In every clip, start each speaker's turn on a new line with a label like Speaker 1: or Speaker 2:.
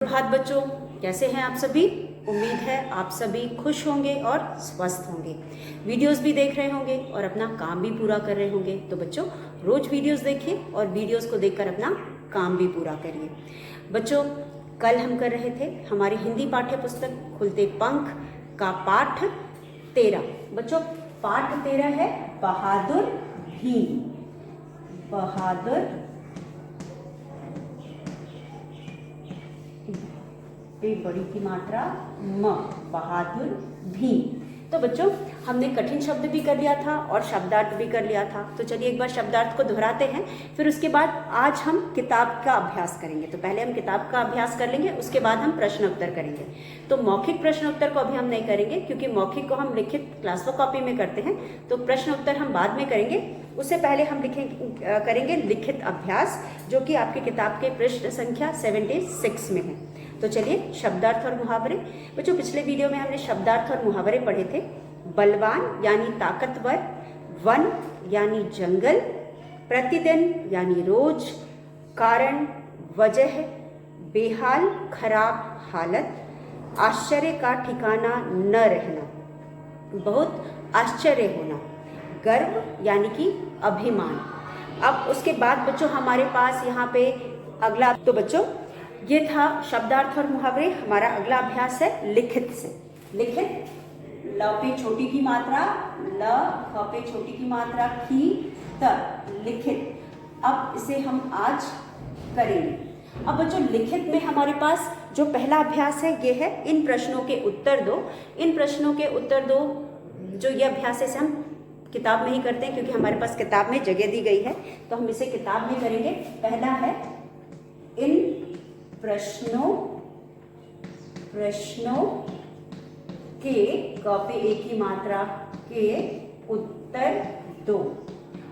Speaker 1: प्रभात बच्चों, कैसे हैं आप सभी। उम्मीद है आप सभी खुश होंगे और स्वस्थ होंगे। वीडियोस भी देख रहे होंगे और अपना काम भी पूरा कर रहे होंगे। तो बच्चों, रोज वीडियोस देखिए और वीडियोस को देखकर अपना काम भी पूरा करिए। बच्चों, कल हम कर रहे थे हमारी हिंदी पाठ्य पुस्तक खुलते पंख का पाठ 13। बच्चों, पाठ 13 है बहादुर भीम। बहादुर पे बड़ी की मात्रा म, बहादुर भीम। तो बच्चों, हमने कठिन शब्द भी कर लिया था और शब्दार्थ भी कर लिया था। तो चलिए एक बार शब्दार्थ को दोहराते हैं, फिर उसके बाद आज हम किताब का अभ्यास करेंगे। तो पहले हम किताब का अभ्यास कर लेंगे, उसके बाद हम प्रश्न उत्तर करेंगे। तो मौखिक प्रश्न उत्तर को अभी हम नहीं करेंगे, क्योंकि मौखिक को हम लिखित क्लास व कॉपी में करते हैं। तो प्रश्न उत्तर हम बाद में करेंगे। उससे पहले हम करेंगे लिखित अभ्यास, जो कि आपकी किताब के पृष्ठ संख्या 76 में है। तो चलिए शब्दार्थ और मुहावरे। बच्चों, पिछले वीडियो में हमने शब्दार्थ और मुहावरे पढ़े थे। बलवान यानी ताकतवर, वन यानी जंगल, प्रतिदिन यानी रोज, कारण वजह, बेहाल खराब हालत, आश्चर्य का ठिकाना न रहना, बहुत आश्चर्य होना, गर्व यानी कि अभिमान। अब उसके बाद बच्चों हमारे पास यहाँ पे अगला, तो बच्चों ये था शब्दार्थ और मुहावरे। हमारा अगला अभ्यास है लिखित से। लिखित, ल पे छोटी की मात्रा ल, ख पे छोटी की मात्रा खी, त, लिखित। अब इसे हम आज करेंगे। अब बच्चों, लिखित में हमारे पास जो पहला अभ्यास है ये है इन प्रश्नों के उत्तर दो। इन प्रश्नों के उत्तर दो, जो ये अभ्यास है इसे हम किताब में ही करते हैं, क्योंकि हमारे पास किताब में जगह दी गई है। तो हम इसे किताब में करेंगे। पहला है इन प्रश्नों के, क पे एक ही मात्रा के उत्तर दो,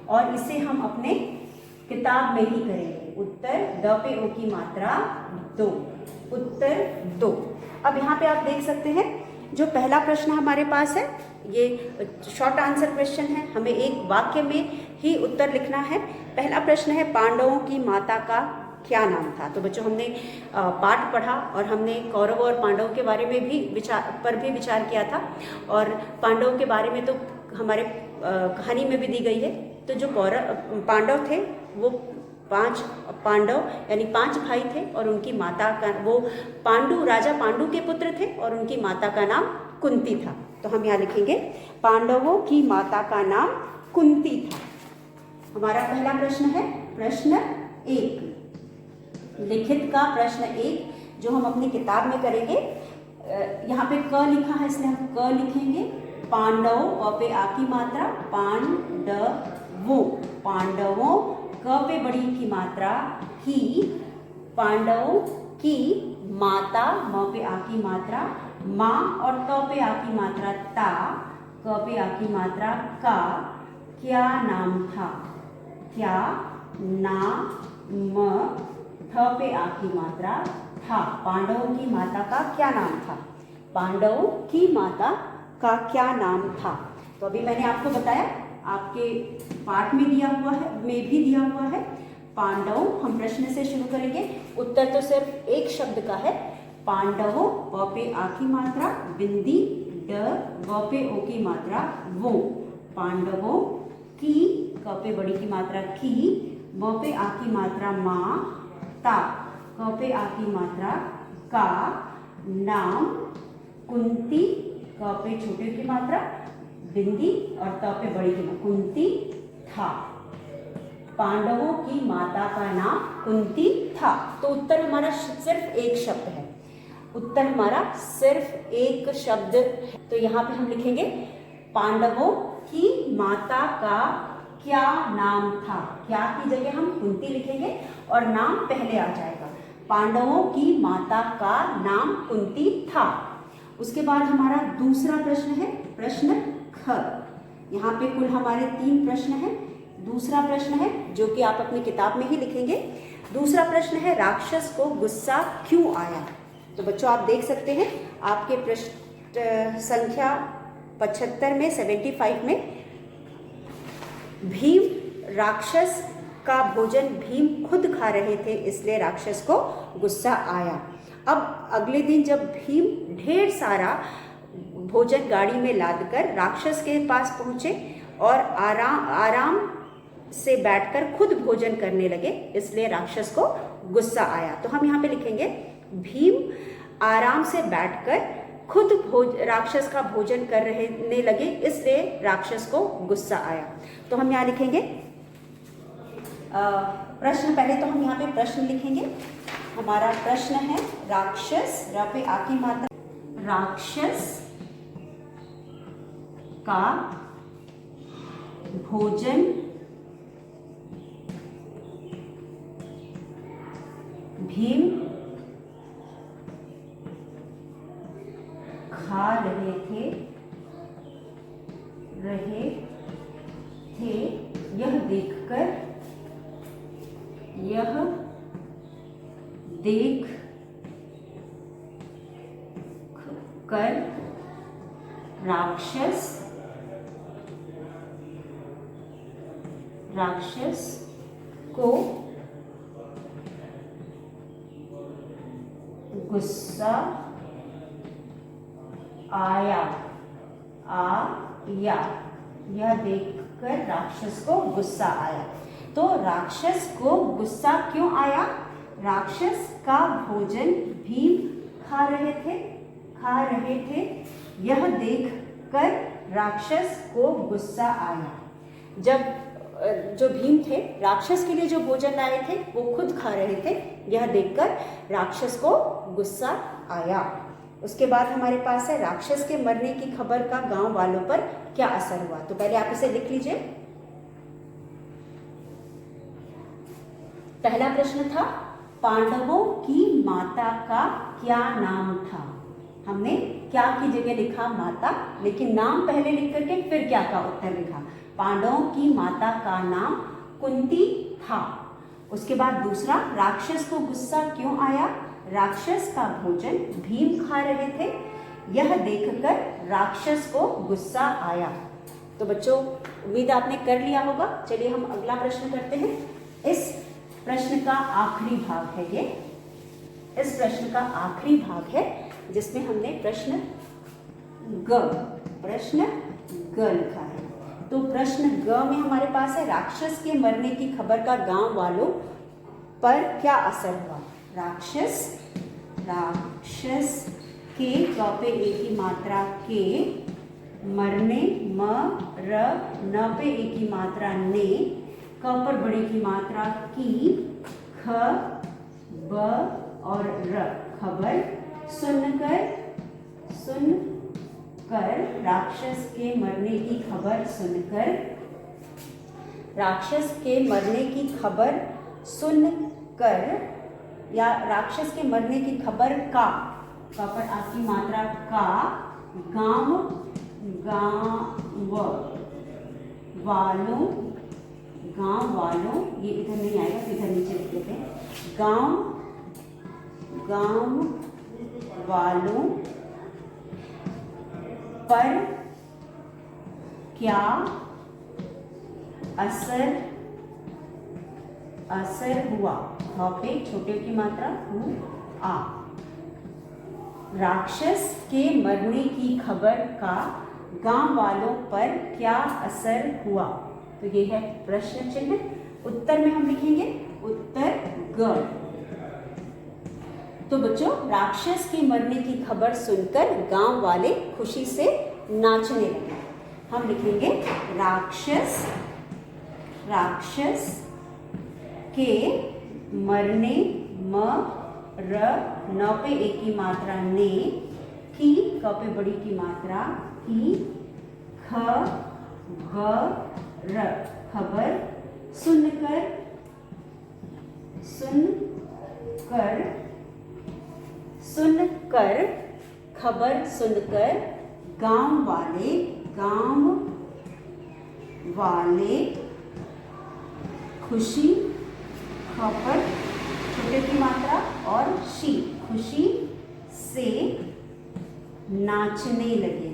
Speaker 1: और इसे हम अपने किताब में ही करेंगे। उत्तर, द पे ओ की मात्रा दो, उत्तर दो। अब यहाँ पे आप देख सकते हैं जो पहला प्रश्न हमारे पास है ये शॉर्ट आंसर क्वेश्चन है। हमें एक वाक्य में ही उत्तर लिखना है। पहला प्रश्न है पांडवों की माता का क्या नाम था। तो बच्चों, हमने पाठ पढ़ा और हमने कौरव और पांडवों के बारे में भी विचार किया था। और पांडवों के बारे में तो हमारे कहानी में भी दी गई है। तो जो पांडव थे वो 5 पांडव यानी 5 भाई थे, और उनकी माता का, वो राजा पांडु के पुत्र थे और उनकी माता का नाम कुंती था। तो हम यहाँ लिखेंगे पांडवों की माता का नाम कुंती था। हमारा पहला प्रश्न है प्रश्न 1, लिखित का प्रश्न 1, जो हम अपनी किताब में करेंगे। यहाँ पे क लिखा है, इसलिए हम क लिखेंगे। पांडव, प पे आ की मात्रा, पांडवों, पांडवों, क पे बड़ी की मात्रा ही, पांडवों की माता, म पे आ की मात्रा माँ, और त पे आ की मात्रा ता, क पे आ की मात्रा का, क्या नाम था, क्या नाम, थ पे आ की मात्रा था, पांडवों की माता का क्या नाम था, पांडवों की माता का क्या नाम था। तो अभी मैंने आपको बताया, आपके पाठ में दिया हुआ है, में भी दिया हुआ है पांडव। हम प्रश्न से शुरू करेंगे। उत्तर तो सिर्फ एक शब्द का है, पांडवों, प पे आ की मात्रा बिंदी, ड, व पे ओ की मात्रा वो, पांडवों की, क पे बड़ी की मात्रा की, व पे आ की मात्रा माँ, ता, क पे आ की मात्रा का, नाम कुंती, क पे छोटे की मात्रा बिंदी और त पे बड़ी की मात्रा कुंती था। पांडवों की माता का नाम कुंती था। तो उत्तर हमारा सिर्फ एक शब्द है। उत्तर हमारा सिर्फ एक शब्द है। तो यहाँ पे हम लिखेंगे पांडवों की माता का क्या नाम था। क्या की जगह हम कुंती लिखेंगे और नाम पहले आ जाएगा। पांडवों की माता का नाम कुंती था। उसके बाद हमारा दूसरा प्रश्न है प्रश्न ख। यहाँ पे कुल हमारे 3 प्रश्न हैं। दूसरा प्रश्न है जो कि आप अपनी किताब में ही लिखेंगे। दूसरा प्रश्न है राक्षस को गुस्सा क्यों आया। तो बच्चों, आप देख सकते हैं आपके पृष्ठ संख्या 75 में, 75 में, भीम राक्षस का भोजन भीम खुद खा रहे थे, इसलिए राक्षस को गुस्सा आया। अब अगले दिन जब भीम ढेर सारा भोजन गाड़ी में लादकर राक्षस के पास पहुंचे और आराम से बैठकर खुद भोजन करने लगे, इसलिए राक्षस को गुस्सा आया। तो हम यहाँ पे लिखेंगे भीम आराम से बैठकर खुद राक्षस का भोजन करने लगे, इसलिए राक्षस को गुस्सा आया। तो हम यहाँ लिखेंगे प्रश्न, पहले तो हम यहाँ पे प्रश्न लिखेंगे। हमारा प्रश्न है राक्षस, र पे आ की मात्रा, राक्षस का भोजन भीम खा रहे थे यह देखकर राक्षस को गुस्सा आया। यह देखकर राक्षस को गुस्सा आया। तो राक्षस को गुस्सा क्यों आया? राक्षस का भोजन भीम खा रहे थे, यह देखकर राक्षस को गुस्सा आया। जब जो भीम थे राक्षस के लिए जो भोजन लाए थे वो खुद खा रहे थे, यह देखकर राक्षस को गुस्सा आया। उसके बाद हमारे पास है राक्षस के मरने की खबर का गांव वालों पर क्या असर हुआ। तो पहले आप इसे लिख लीजिए। पहला प्रश्न था पांडवों की माता का क्या नाम था। हमने क्या की जगह लिखा माता, लेकिन नाम पहले लिख करके फिर क्या का उत्तर लिखा। पांडवों की माता का नाम कुंती था। उसके बाद दूसरा, राक्षस को गुस्सा क्यों आया? राक्षस का भोजन भीम खा रहे थे, यह देखकर राक्षस को गुस्सा आया। तो बच्चों उम्मीद आपने कर लिया होगा। चलिए हम अगला प्रश्न करते हैं। इस प्रश्न का आखिरी भाग है ये। इस प्रश्न का आखिरी भाग है जिसमें हमने प्रश्न ग लिखा है। तो प्रश्न ग में हमारे पास है राक्षस के मरने की खबर का गांव वालों पर क्या असर हुआ। राक्षस के ग पे ए की मात्रा के, मरने म र न पे ए की मात्रा ने, क पर बड़े की मात्रा की, ख ब और र खबर, सुनकर राक्षस के मरने की खबर सुनकर, राक्षस के मरने की खबर सुनकर या राक्षस के मरने की खबर का पर आपकी मात्रा का, गांव वालों ये इधर नहीं आएगा तो इधर नीचे लिख देते हैं। गांव वालों पर क्या असर हुआ। पे छोटे की मात्रा आ। राक्षस के मरने की खबर का गांव वालों पर क्या असर हुआ। तो ये है प्रश्न चिन्ह। उत्तर में हम लिखेंगे उत्तर ग। तो बच्चों राक्षस के मरने की खबर सुनकर गांव वाले खुशी से नाचने लगे। हम लिखेंगे राक्षस के मरने म र न पे ए की मात्रा ने, की क पे बड़ी की मात्रा की, ख ग र खबर, सुनकर खबर सुनकर गांव वाले खुशी, खबर छोटे की मात्रा और शी खुशी से नाचने लगे।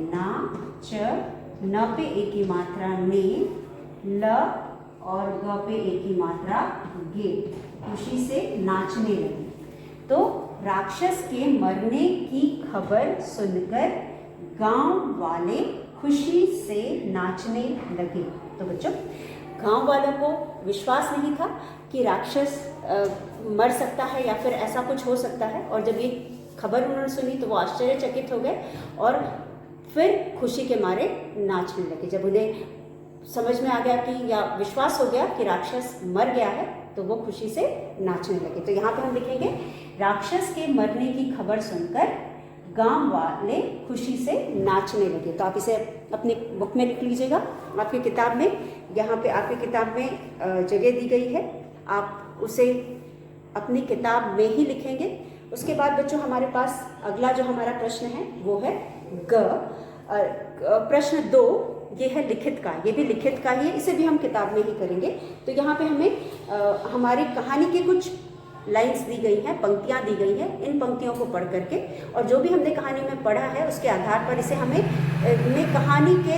Speaker 1: न पे ए की मात्रा ने, ल और ग पे ए की मात्रा गे, खुशी से नाचने लगे। तो राक्षस के मरने की खबर सुनकर गांव वाले खुशी से नाचने लगे। तो बच्चों, गांव वालों को विश्वास नहीं था कि राक्षस मर सकता है या फिर ऐसा कुछ हो सकता है, और जब ये खबर उन्होंने सुनी तो वो आश्चर्यचकित हो गए और फिर खुशी के मारे नाचने लगे। जब उन्हें समझ में आ गया कि या विश्वास हो गया कि राक्षस मर गया है तो वो खुशी से नाचने लगे। तो यहाँ पे हम लिखेंगे राक्षस के मरने की खबर सुनकर गांव वाले खुशी से नाचने लगे। तो आप इसे अपनी बुक में लिख लीजिएगा, आपकी किताब में, यहाँ पे आपकी किताब में जगह दी गई है, आप उसे अपनी किताब में ही लिखेंगे। उसके बाद बच्चों हमारे पास अगला जो हमारा प्रश्न है वो है प्रश्न 2, ये है लिखित का। ये भी लिखित का ही है, इसे भी हम किताब में ही करेंगे। तो यहाँ पे हमें हमारी कहानी के कुछ लाइंस दी गई हैं, पंक्तियाँ दी गई हैं। इन पंक्तियों को पढ़ करके और जो भी हमने कहानी में पढ़ा है उसके आधार पर इसे हमें कहानी के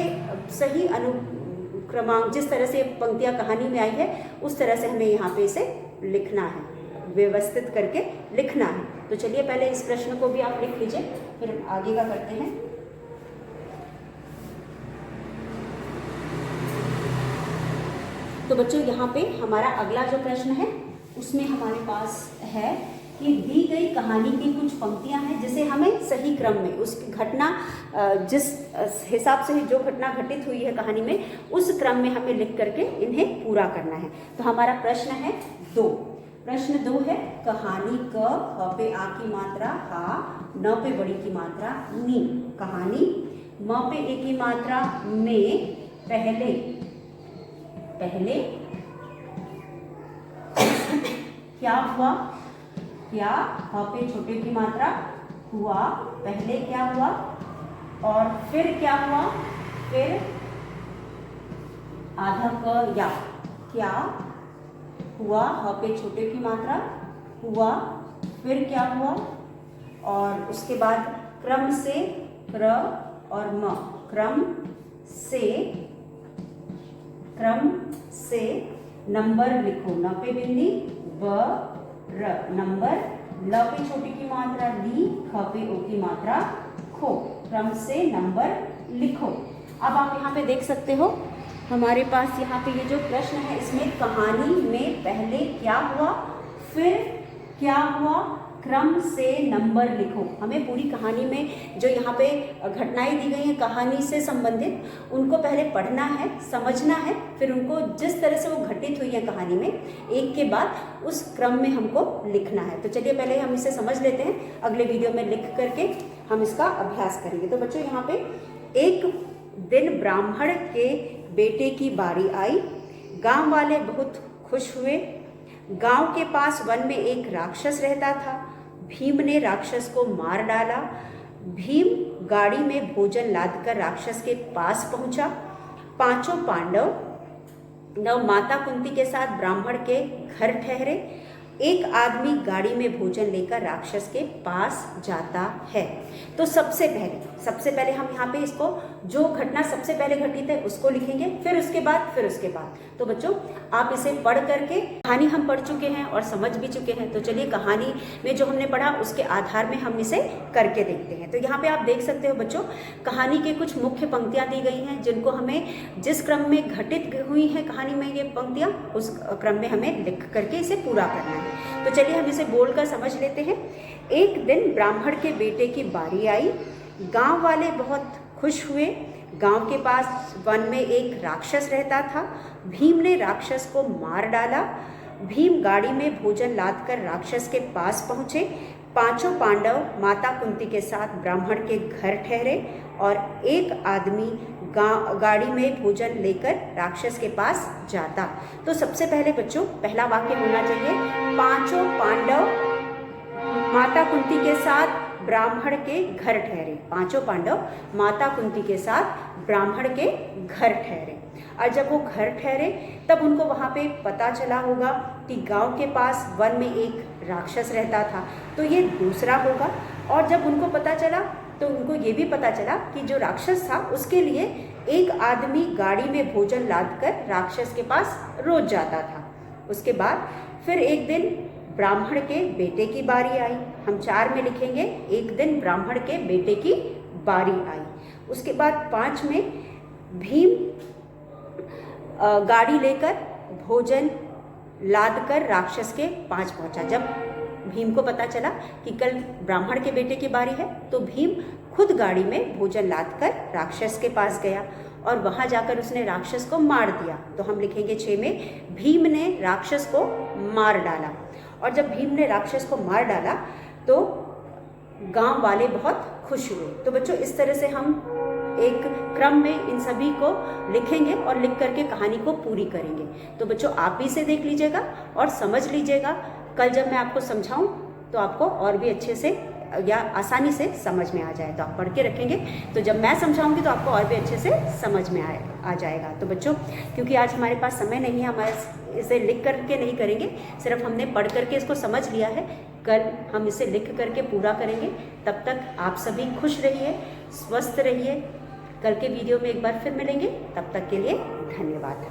Speaker 1: सही अनुक्रमांक, जिस तरह से पंक्तियाँ कहानी में आई है उस तरह से हमें यहाँ पे इसे लिखना है, व्यवस्थित करके लिखना है। तो चलिए पहले इस प्रश्न को भी आप लिख लीजिए, फिर आगे का करते हैं। तो बच्चों यहाँ पे हमारा अगला जो प्रश्न है उसमें हमारे पास है कि दी गई कहानी की कुछ पंक्तियाँ हैं जिसे हमें सही क्रम में उस घटना, जिस हिसाब से जो घटना घटित हुई है कहानी में, उस क्रम में हमें लिख करके इन्हें पूरा करना है। तो हमारा प्रश्न है 2। प्रश्न 2 है कहानी क, ह पे आ की मात्रा हा, न पे बड़ी की मात्रा नी। कहानी म पे ए की मात्रा में पहले क्या हुआ, क्या, ह पे छोटे की मात्रा हुआ, पहले क्या हुआ और फिर क्या हुआ, फिर आधा क या, क्या हुआ, ह पे छोटे की मात्रा हुआ, फिर क्या हुआ, और उसके बाद क्रम से क्र और म, क्रम से नंबर लिखो, न पे बिंदी ब र नंबर, ल पे छोटी की मात्रा ली, ख पे ओ की मात्रा खो, क्रम से नंबर लिखो। अब आप यहाँ पे देख सकते हो हमारे पास यहाँ पे ये जो प्रश्न है इसमें कहानी में पहले क्या हुआ, फिर क्या हुआ, क्रम से नंबर लिखो। हमें पूरी कहानी में जो यहाँ पे घटनाएं दी गई हैं कहानी से संबंधित, उनको पहले पढ़ना है, समझना है, फिर उनको जिस तरह से वो घटित हुई है कहानी में एक के बाद उस क्रम में हमको लिखना है। तो चलिए पहले हम इसे समझ लेते हैं, अगले वीडियो में लिख करके हम इसका अभ्यास करेंगे। तो बच्चों यहाँ पे एक दिन ब्राह्मण के बेटे की बारी आई, गांव वाले बहुत खुश हुए। गांव के पास वन में एक राक्षस रहता था। भीम ने राक्षस को मार डाला। भीम गाड़ी में भोजन लादकर राक्षस के पास पहुंचा। पांचों पांडव माता कुंती के साथ ब्राह्मण के घर ठहरे। एक आदमी गाड़ी में भोजन लेकर राक्षस के पास जाता है। तो सबसे पहले हम यहाँ पे इसको जो घटना सबसे पहले घटित है उसको लिखेंगे, फिर उसके बाद। तो बच्चों आप इसे पढ़ करके, कहानी हम पढ़ चुके हैं और समझ भी चुके हैं, तो चलिए कहानी में जो हमने पढ़ा उसके आधार में हम इसे करके देखते हैं। तो यहाँ पे आप देख सकते हो बच्चों, कहानी की कुछ मुख्य पंक्तियाँ दी गई हैं जिनको हमें जिस क्रम में घटित हुई है कहानी में ये पंक्तियाँ, उस क्रम में हमें लिख करके इसे पूरा करना है। तो चलिए हम इसे बोलकर समझ लेते हैं। एक दिन ब्राह्मण के बेटे की बारी आई। गांव वाले बहुत खुश हुए। गांव के पास वन में एक राक्षस रहता था। भीम ने राक्षस को मार डाला। भीम गाड़ी में भोजन लादकर राक्षस के पास पहुंचे। पांचों पांडव माता कुंती के साथ ब्राह्मण के घर ठहरे और एक आदमी गाड़ी में भोजन लेकर राक्षस के पास जाता। तो सबसे पहले बच्चों पहला वाक्य होना चाहिए, पांचों पांडव माता कुंती के साथ ब्राह्मण के घर ठहरे। पांचों पांडव माता कुंती के साथ ब्राह्मण के घर ठहरे। और जब वो घर ठहरे तब उनको वहाँ पे पता चला होगा कि गांव के पास वन में एक राक्षस रहता था, तो ये दूसरा होगा। और जब उनको पता चला तो उनको ये भी पता चला कि जो राक्षस था उसके लिए एक आदमी गाड़ी में भोजन लादकर राक्षस के पास रोज जाता था। उसके बाद फिर एक दिन ब्राह्मण के बेटे की बारी आई। हम 4 में लिखेंगे एक दिन ब्राह्मण के बेटे की बारी आई। उसके बाद 5 में भीम गाड़ी लेकर भोजन लाद कर राक्षस के पास पहुंचा। जब भीम को पता चला कि कल ब्राह्मण के बेटे की बारी है तो भीम खुद गाड़ी में भोजन लाद कर राक्षस के पास गया और वहां जाकर उसने राक्षस को मार दिया। तो हम लिखेंगे 6 में भीम ने राक्षस को मार डाला। और जब भीम ने राक्षस को मार डाला तो गांव वाले बहुत खुश हुए। तो बच्चों इस तरह से हम एक क्रम में इन सभी को लिखेंगे और लिख करके कहानी को पूरी करेंगे। तो बच्चों आप भी इसे देख लीजिएगा और समझ लीजिएगा। कल जब मैं आपको समझाऊं तो आपको और भी अच्छे से या आसानी से समझ में आ जाए। तो आप पढ़ के रखेंगे तो जब मैं समझाऊंगी तो आपको और भी अच्छे से समझ में आ जाएगा। तो बच्चों क्योंकि आज हमारे पास समय नहीं है, हमारे इसे लिख करके नहीं करेंगे, सिर्फ हमने पढ़ करके इसको समझ लिया है। कल हम इसे लिख करके पूरा करेंगे। तब तक आप सभी खुश रहिए, स्वस्थ रहिए। कल के वीडियो में एक बार फिर मिलेंगे। तब तक के लिए धन्यवाद।